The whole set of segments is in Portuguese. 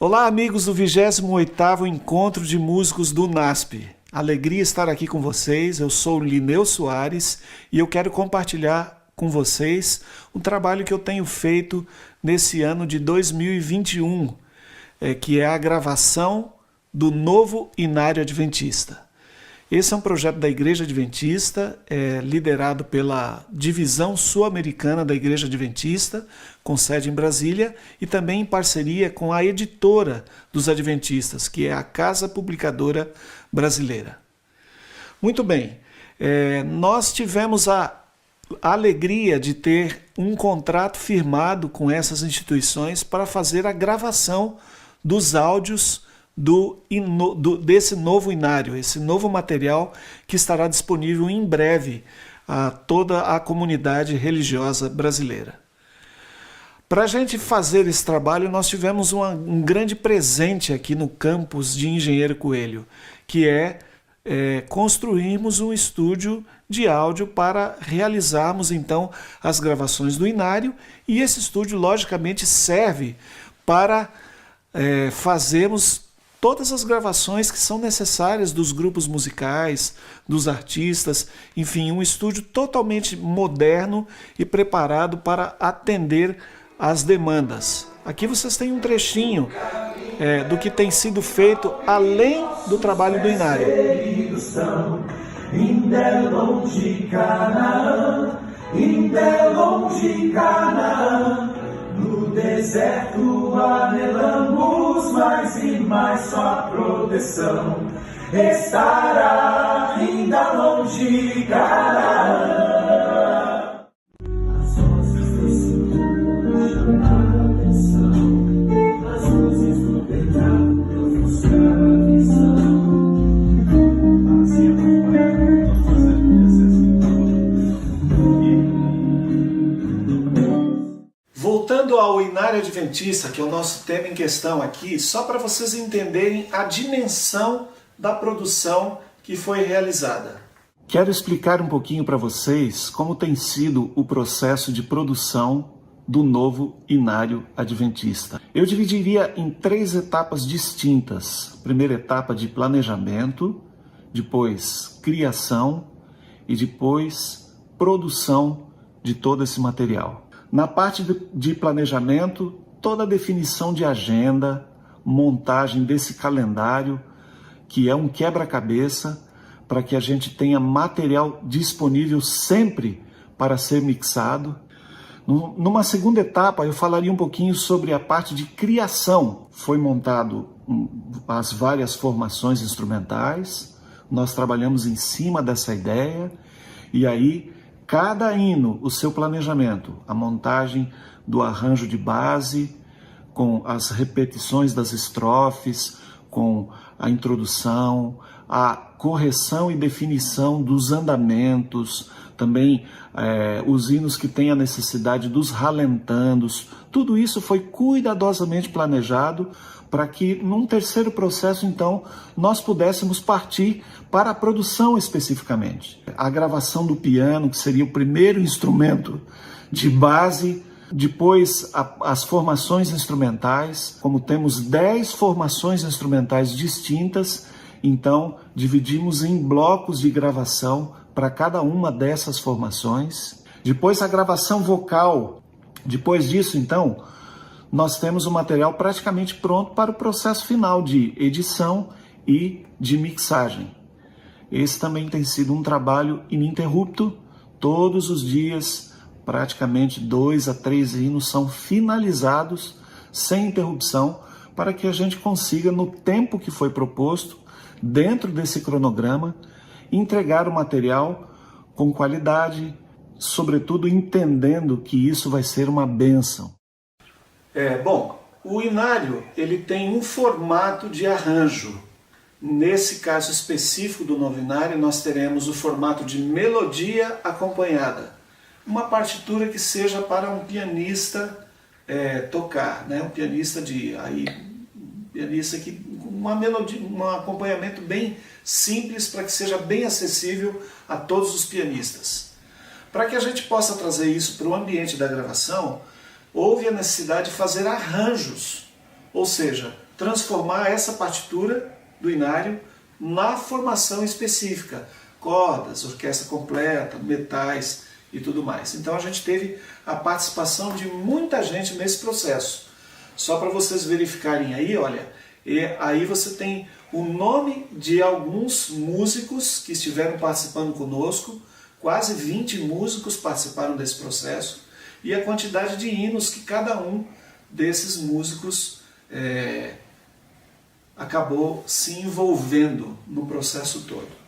Olá, amigos do 28º Encontro de Músicos do NASP. Alegria estar aqui com vocês. Eu sou Lineu Soares e eu quero compartilhar com vocês um trabalho que eu tenho feito nesse ano de 2021, que é a gravação do novo Inário Adventista. Esse é um projeto da Igreja Adventista, liderado pela Divisão Sul-Americana da Igreja Adventista, com sede em Brasília, e também em parceria com a editora dos Adventistas, que é a Casa Publicadora Brasileira. Muito bem, nós tivemos a alegria de ter um contrato firmado com essas instituições para fazer a gravação dos áudios desse novo inário, esse novo material que estará disponível em breve a toda a comunidade religiosa brasileira. Para a gente fazer esse trabalho, nós tivemos um grande presente aqui no campus de Engenheiro Coelho, que é construirmos um estúdio de áudio para realizarmos então as gravações do inário, e esse estúdio logicamente serve para fazermos todas as gravações que são necessárias dos grupos musicais, dos artistas, enfim, um estúdio totalmente moderno e preparado para atender às demandas. Aqui vocês têm um trechinho do que tem sido feito além do trabalho do inário. Ainda é longe Canaã, ainda é longe Canaã. No deserto anelamos mais e mais sua proteção. Estará ainda longe Canaã. As vozes desse mundo chamam a atenção. As luzes do pecado ofuscaram a visão. Voltando ao Inário Adventista, que é o nosso tema em questão aqui, só para vocês entenderem a dimensão da produção que foi realizada. Quero explicar um pouquinho para vocês como tem sido o processo de produção do novo Inário Adventista. Eu dividiria em 3 etapas distintas. Primeira etapa de planejamento, depois criação e depois produção de todo esse material. Na parte de planejamento, toda a definição de agenda, montagem desse calendário, que é um quebra-cabeça para que a gente tenha material disponível sempre para ser mixado. Numa segunda etapa, eu falaria um pouquinho sobre a parte de criação. Foi montado as várias formações instrumentais, nós trabalhamos em cima dessa ideia, e aí cada hino, o seu planejamento, a montagem do arranjo de base, com as repetições das estrofes, com a introdução, a correção e definição dos andamentos, também os hinos que têm a necessidade dos ralentandos, tudo isso foi cuidadosamente planejado para que, num terceiro processo, então, nós pudéssemos partir para a produção especificamente. A gravação do piano, que seria o primeiro instrumento de base, depois as formações instrumentais, como temos 10 formações instrumentais distintas, então dividimos em blocos de gravação para cada uma dessas formações. Depois a gravação vocal. Depois disso, então, nós temos o material praticamente pronto para o processo final de edição e de mixagem. Esse também tem sido um trabalho ininterrupto. Todos os dias, praticamente 2 a 3 hinos são finalizados sem interrupção para que a gente consiga, no tempo que foi proposto, dentro desse cronograma, entregar o material com qualidade, sobretudo entendendo que isso vai ser uma bênção. Bom, o inário ele tem um formato de arranjo. Nesse caso específico do novo inário, nós teremos o formato de melodia acompanhada. Uma partitura que seja para um pianista tocar, né? Um pianista que uma melodia, um acompanhamento bem simples para que seja bem acessível a todos os pianistas. Para que a gente possa trazer isso para o ambiente da gravação, houve a necessidade de fazer arranjos, ou seja, transformar essa partitura do Inário na formação específica, cordas, orquestra completa, metais e tudo mais. Então a gente teve a participação de muita gente nesse processo. Só para vocês verificarem aí, olha, e aí você tem o nome de alguns músicos que estiveram participando conosco, quase 20 músicos participaram desse processo, e a quantidade de hinos que cada um desses músicos acabou se envolvendo no processo todo.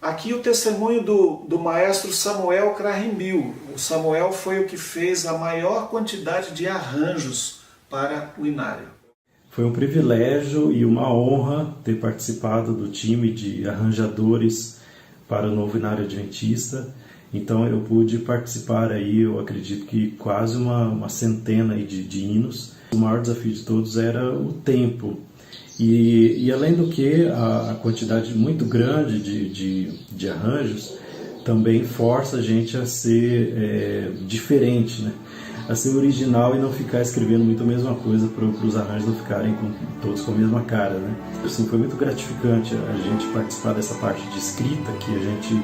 Aqui o testemunho do maestro Samuel Krahenbill. O Samuel foi o que fez a maior quantidade de arranjos para o Inário. Foi um privilégio e uma honra ter participado do time de arranjadores para o Novo Inário Adventista. Então eu pude participar aí, eu acredito que quase uma centena aí de hinos. O maior desafio de todos era o tempo. E além do que, a quantidade muito grande de arranjos também força a gente a ser diferente, né? A ser original e não ficar escrevendo muito a mesma coisa para os arranjos não ficarem todos com a mesma cara, né? Assim, foi muito gratificante a gente participar dessa parte de escrita, que a gente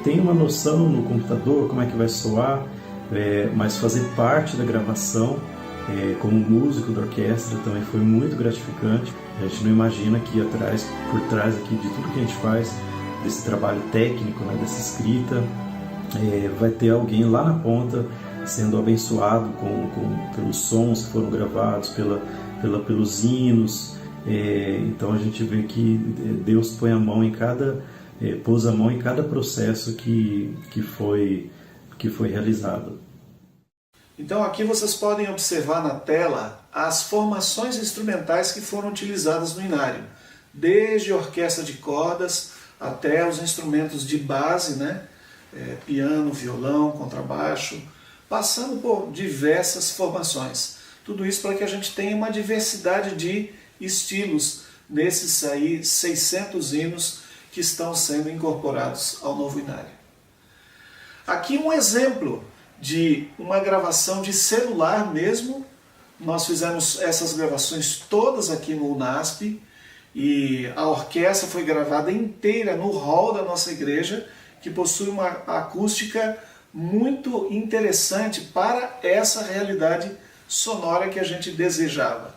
tem uma noção no computador como é que vai soar, mas fazer parte da gravação como músico da orquestra também foi muito gratificante. A gente não imagina que por trás aqui de tudo que a gente faz, desse trabalho técnico, né, dessa escrita, vai ter alguém lá na ponta sendo abençoado pelos sons que foram gravados, pelos hinos. Então a gente vê que Deus põe a mão pôs a mão em cada processo que foi realizado. Então aqui vocês podem observar na tela as formações instrumentais que foram utilizadas no Inário, desde a orquestra de cordas até os instrumentos de base, né? Piano, violão, contrabaixo, passando por diversas formações. Tudo isso para que a gente tenha uma diversidade de estilos nesses aí 600 hinos que estão sendo incorporados ao Novo Inário. Aqui um exemplo de uma gravação de celular mesmo. Nós fizemos essas gravações todas aqui no UNASP e a orquestra foi gravada inteira no hall da nossa igreja, que possui uma acústica muito interessante para essa realidade sonora que a gente desejava.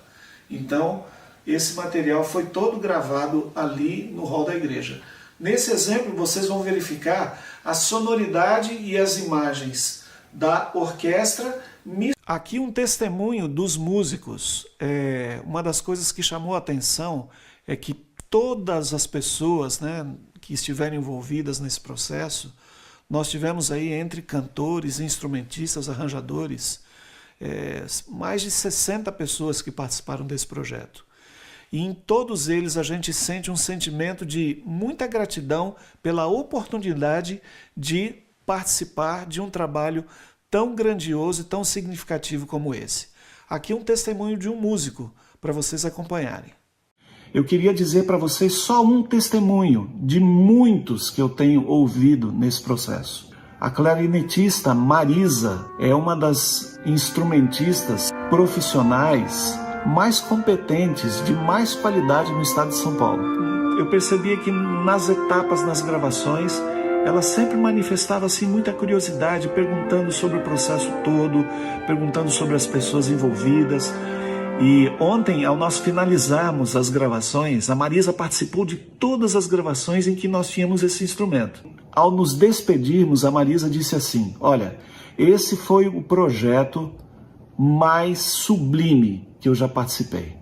Então, esse material foi todo gravado ali no hall da igreja. Nesse exemplo, vocês vão verificar a sonoridade e as imagens da orquestra. Aqui um testemunho dos músicos. Uma das coisas que chamou a atenção é que todas as pessoas, né, que estiveram envolvidas nesse processo, nós tivemos aí entre cantores, instrumentistas, arranjadores, mais de 60 pessoas que participaram desse projeto. E em todos eles a gente sente um sentimento de muita gratidão pela oportunidade de participar de um trabalho tão grandioso e tão significativo como esse. Aqui um testemunho de um músico para vocês acompanharem. Eu queria dizer para vocês só um testemunho de muitos que eu tenho ouvido nesse processo. A clarinetista Marisa é uma das instrumentistas profissionais mais competentes, de mais qualidade no estado de São Paulo. Eu percebia que nas etapas, nas gravações, ela sempre manifestava assim muita curiosidade, perguntando sobre o processo todo, perguntando sobre as pessoas envolvidas. E ontem, ao nós finalizarmos as gravações, a Marisa participou de todas as gravações em que nós tínhamos esse instrumento. Ao nos despedirmos, a Marisa disse assim: olha, esse foi o projeto mais sublime que eu já participei.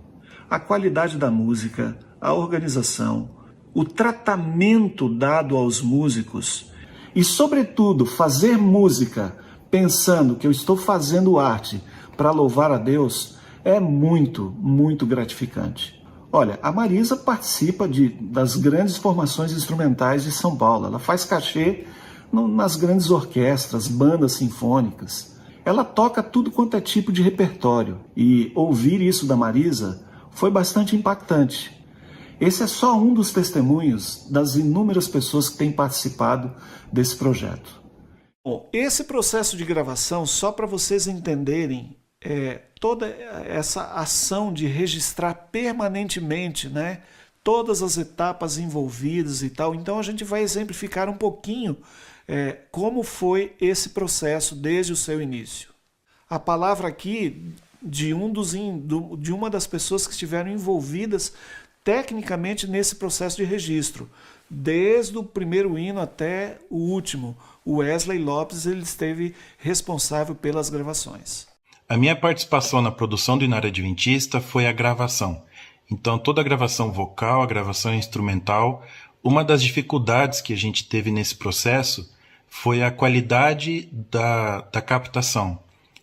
A qualidade da música, a organização, o tratamento dado aos músicos e, sobretudo, fazer música pensando que eu estou fazendo arte para louvar a Deus é muito, muito gratificante. Olha, a Marisa participa das grandes formações instrumentais de São Paulo. Ela faz cachê nas grandes orquestras, bandas sinfônicas. Ela toca tudo quanto é tipo de repertório. E ouvir isso da Marisa foi bastante impactante. Esse é só um dos testemunhos das inúmeras pessoas que têm participado desse projeto. Bom, esse processo de gravação, só para vocês entenderem toda essa ação de registrar permanentemente, né, todas as etapas envolvidas e tal. Então a gente vai exemplificar um pouquinho como foi esse processo desde o seu início. A palavra aqui de uma das pessoas que estiveram envolvidas tecnicamente nesse processo de registro, desde o primeiro hino até o último. O Wesley Lopes, ele esteve responsável pelas gravações. A minha participação na produção do Inário Adventista foi a gravação. Então, toda a gravação vocal, a gravação instrumental, uma das dificuldades que a gente teve nesse processo foi a qualidade da captação.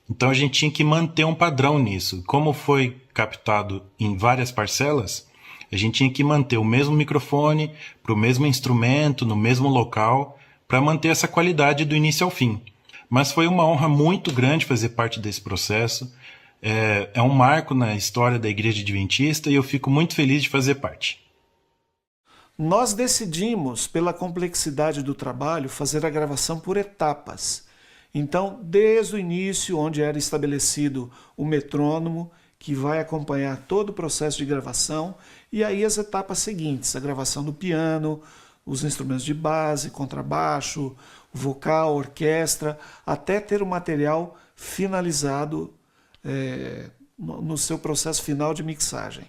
Então, a gente tinha que manter um padrão nisso. Como foi captado em várias parcelas, a gente tinha que manter o mesmo microfone, para o mesmo instrumento, no mesmo local, para manter essa qualidade do início ao fim. Mas foi uma honra muito grande fazer parte desse processo. É um marco na história da Igreja Adventista e eu fico muito feliz de fazer parte. Nós decidimos, pela complexidade do trabalho, fazer a gravação por etapas. Então, desde o início, onde era estabelecido o metrônomo, que vai acompanhar todo o processo de gravação, e aí as etapas seguintes, a gravação do piano, os instrumentos de base, contrabaixo, vocal, orquestra, até ter o material finalizado no seu processo final de mixagem.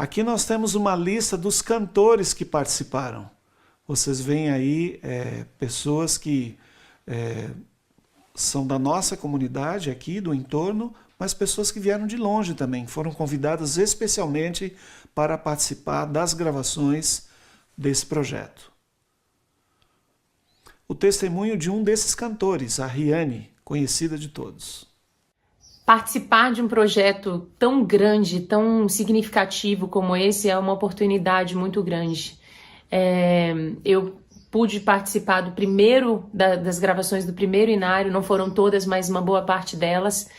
Aqui nós temos uma lista dos cantores que participaram. Vocês veem aí pessoas que são da nossa comunidade aqui, do entorno, mas pessoas que vieram de longe também, foram convidadas especialmente para participar das gravações desse projeto. O testemunho de um desses cantores, a Riane, conhecida de todos. Participar de um projeto tão grande, tão significativo como esse é uma oportunidade muito grande. Eu pude participar do das gravações do primeiro Inário, não foram todas, mas uma boa parte delas,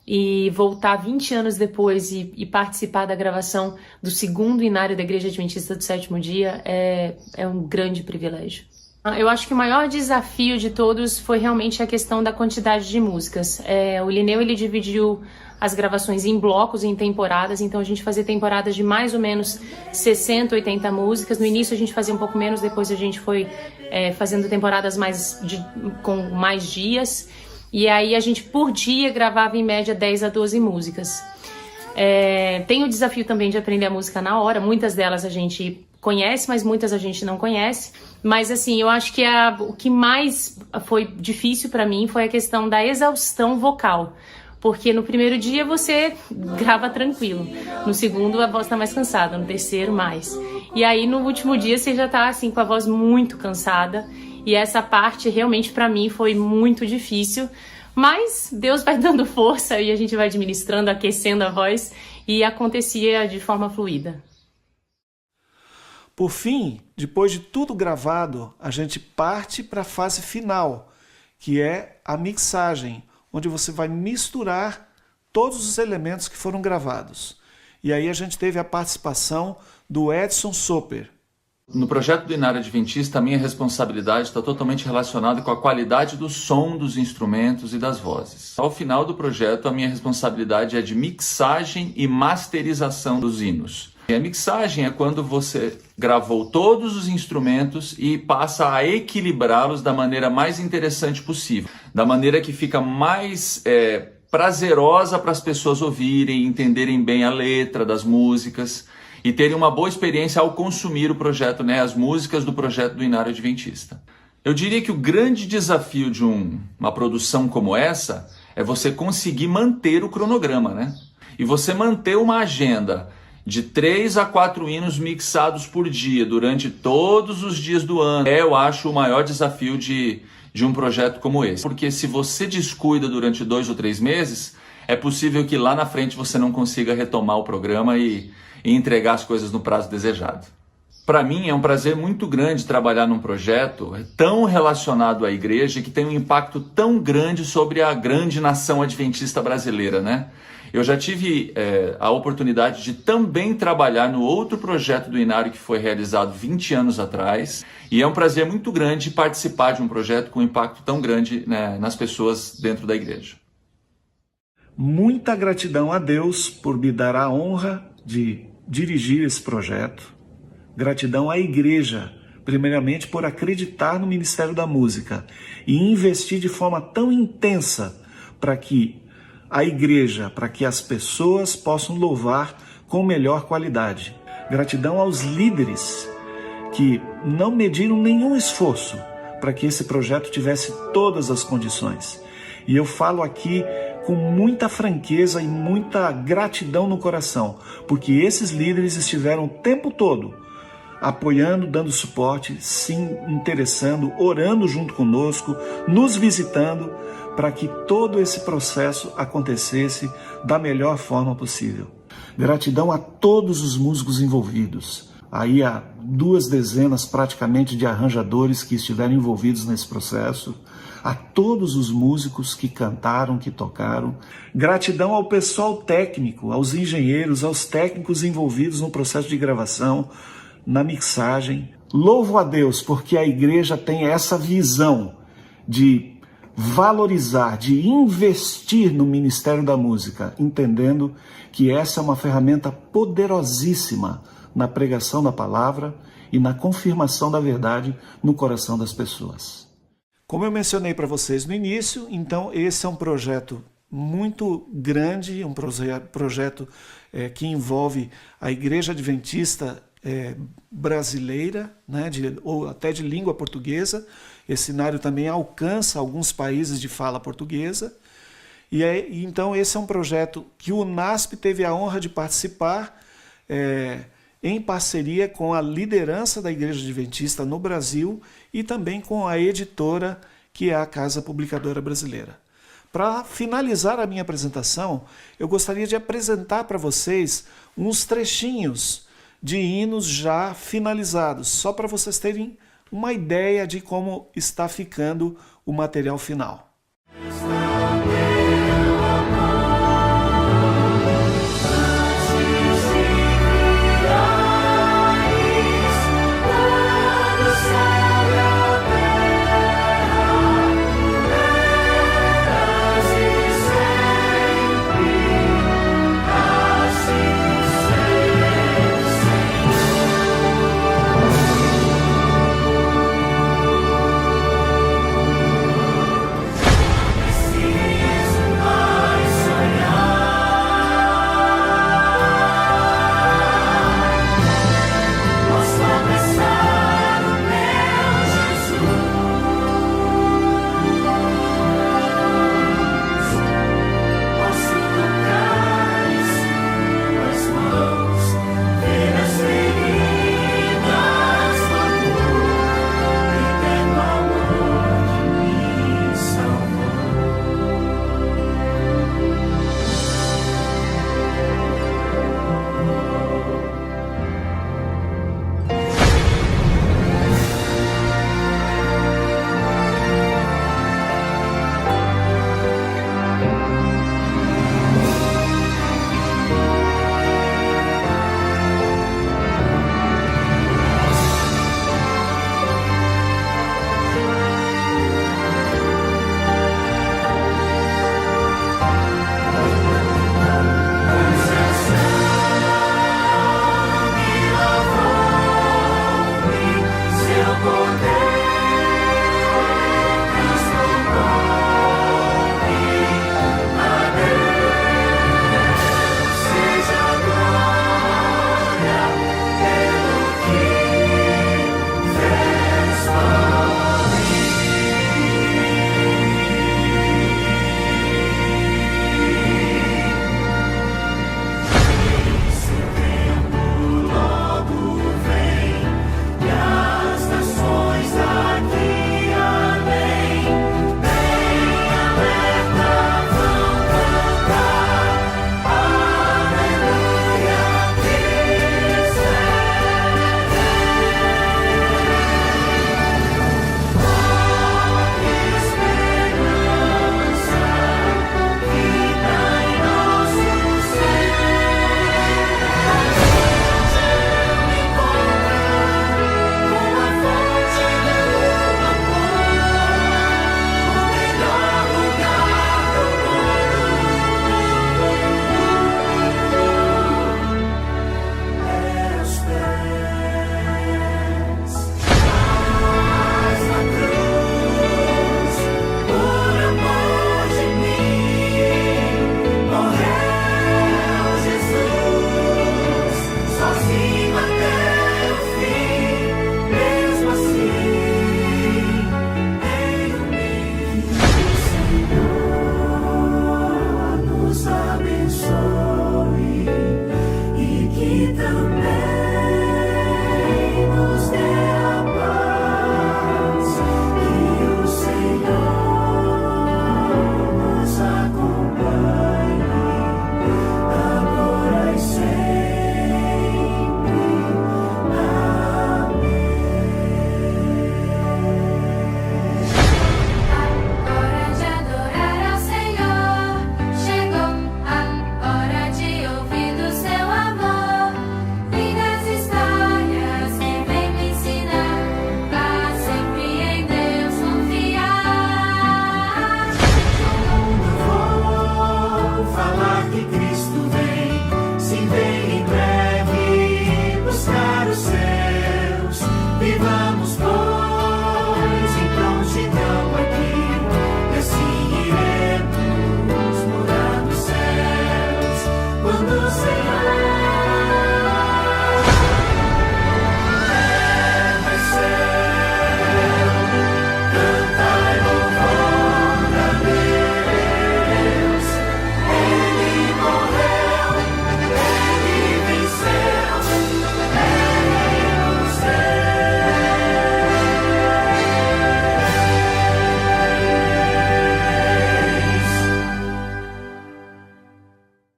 e voltar 20 anos depois e participar da gravação do segundo Inário da Igreja Adventista do Sétimo Dia é um grande privilégio. Eu acho que o maior desafio de todos foi realmente a questão da quantidade de músicas. O Lineu, ele dividiu as gravações em blocos, em temporadas, então a gente fazia temporadas de mais ou menos 60, 80 músicas. No início a gente fazia um pouco menos, depois a gente foi fazendo temporadas com mais dias. E aí a gente, por dia, gravava em média 10 a 12 músicas. Tem o desafio também de aprender a música na hora. Muitas delas a gente conhece, mas muitas a gente não conhece. Mas assim, eu acho que o que mais foi difícil para mim foi a questão da exaustão vocal. Porque no primeiro dia você grava tranquilo, no segundo a voz tá mais cansada, no terceiro mais. E aí no último dia você já tá assim com a voz muito cansada. E essa parte realmente para mim foi muito difícil. Mas Deus vai dando força e a gente vai administrando, aquecendo a voz e acontecia de forma fluida. Por fim, depois de tudo gravado, a gente parte para a fase final, que é a mixagem, onde você vai misturar todos os elementos que foram gravados. E aí a gente teve a participação do Edson Soper. No projeto do Inário Adventista, a minha responsabilidade está totalmente relacionada com a qualidade do som dos instrumentos e das vozes. Ao final do projeto, a minha responsabilidade é de mixagem e masterização dos hinos. E a mixagem é quando você gravou todos os instrumentos e passa a equilibrá-los da maneira mais interessante possível, da maneira que fica mais prazerosa para as pessoas ouvirem, entenderem bem a letra das músicas e terem uma boa experiência ao consumir o projeto, as músicas do projeto do Inário Adventista. Eu diria que o grande desafio de uma produção como essa é você conseguir manter o cronograma, E você manter uma agenda de 3 a 4 hinos mixados por dia, durante todos os dias do ano. Eu acho o maior desafio de um projeto como esse. Porque se você descuida durante 2 ou 3 meses, é possível que lá na frente você não consiga retomar o programa e entregar as coisas no prazo desejado. Para mim é um prazer muito grande trabalhar num projeto tão relacionado à igreja que tem um impacto tão grande sobre a grande nação adventista brasileira, Eu já tive a oportunidade de também trabalhar no outro projeto do Inário que foi realizado 20 anos atrás. E é um prazer muito grande participar de um projeto com um impacto tão grande nas pessoas dentro da igreja. Muita gratidão a Deus por me dar a honra de dirigir esse projeto. Gratidão à igreja, primeiramente por acreditar no Ministério da Música e investir de forma tão intensa para que a igreja, para que as pessoas possam louvar com melhor qualidade. Gratidão aos líderes que não mediram nenhum esforço para que esse projeto tivesse todas as condições. E eu falo aqui com muita franqueza e muita gratidão no coração, porque esses líderes estiveram o tempo todo apoiando, dando suporte, se interessando, orando junto conosco, nos visitando, para que todo esse processo acontecesse da melhor forma possível. Gratidão a todos os músicos envolvidos. Aí há 2 dezenas praticamente de arranjadores que estiveram envolvidos nesse processo. A todos os músicos que cantaram, que tocaram. Gratidão ao pessoal técnico, aos engenheiros, aos técnicos envolvidos no processo de gravação, na mixagem. Louvo a Deus porque a igreja tem essa visão de valorizar, de investir no Ministério da Música, entendendo que essa é uma ferramenta poderosíssima na pregação da palavra e na confirmação da verdade no coração das pessoas. Como eu mencionei para vocês no início, então esse é um projeto muito grande, um projeto que envolve a Igreja Adventista brasileira, ou até de língua portuguesa. Esse Inário também alcança alguns países de fala portuguesa. Então esse é um projeto que o NASP teve a honra de participar em parceria com a liderança da Igreja Adventista no Brasil e também com a editora, que é a Casa Publicadora Brasileira. Para finalizar a minha apresentação, eu gostaria de apresentar para vocês uns trechinhos de hinos já finalizados, só para vocês terem uma ideia de como está ficando o material final.